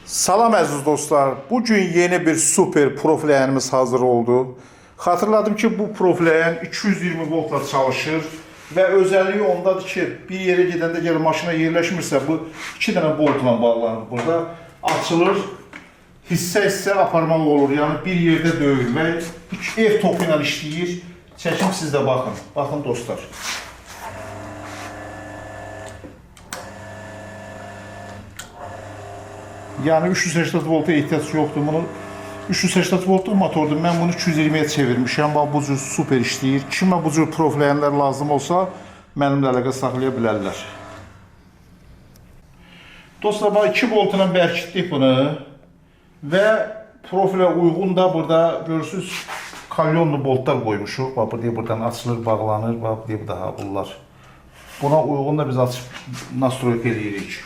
Salam əziz dostlar. Bugün yeni bir super profiləyənimiz hazır oldu. Xatırladım ki, bu profiləyən 220 voltla çalışır və özəlliyi ondadır ki, bir yerə gedəndə gəlir maşına yerləşmirsə, bu 2 dənə boltla bağlanır. Burada açılır, hissə aparmaq olur. Yəni bir yerdə döyür və ev topu ilə işləyir. Çəkim siz də baxın. Baxın dostlar. Yani 380 volta ihtiyaç yoxdur. Bunu 380 voltluk motordur. Mən bunu 220'ye çevirmişəm. Bu cür super işləyir. Kimə bu cür profiləyənlər lazım olsa, mənimlə əlaqə saxlaya bilərlər. Dostlar, bax 2 volt ilə bərkitdik bunu və profilə uyğun da burada görürsünüz kalyonlu boltlar qoymuşuq. Bax buradan açılır, bağlanır. Bax daha bunlar. Buna uyğun da biz açıb nastroyka eləyirik.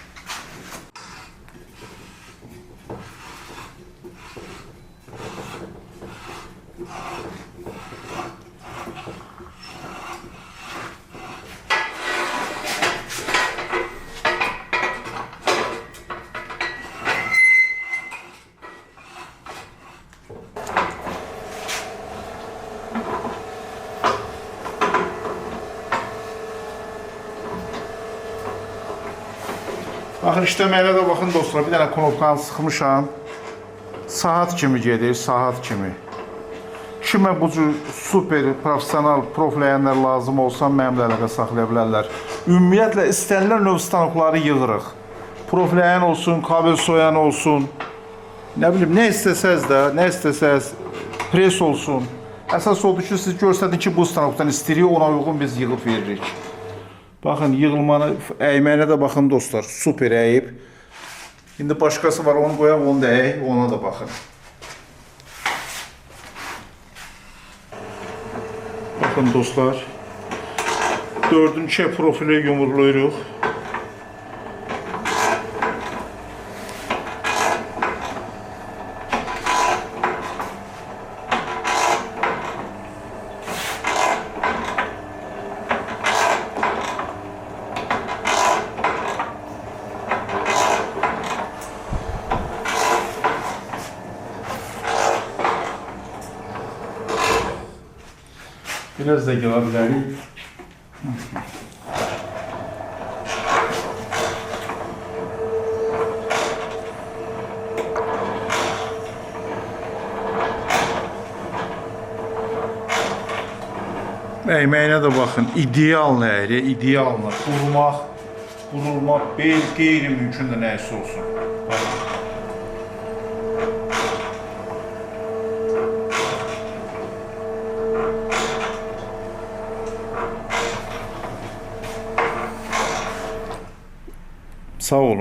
Baxın, işləməyinə də baxın dostlar, bir dənə knopkanı sıxmışam. Saat kimi gedir, saat kimi. Kimə bu cür super, profesional profiləyənlər lazım olsa, mənimlə əlaqə saxlaya bilərlər. Ümumiyyətlə, istənilən növ stanokları yığırıq. Profiləyən olsun, kabel soyan olsun, nə bilim, nə istəsəz də, nə istəsəz, pres olsun. Əsas oldu ki, siz görsədin ki, bu stanokdan istəyirik, ona uyğun biz yığıb veririk. Baxın, yığılmanı, əyməyinə də baxın dostlar, super əyib. İndi başqası var, onu qoyaq, onu da əyib, ona da baxın. Baxın dostlar, 4-cü profili yumurluyuruq. Biraz da gələ bilərik. Əyməyinə də baxın, ideal nəyir, idealına. Qurulmaq qeyri-mümkün də nəyisi olsun. Baxın. Sağ olun.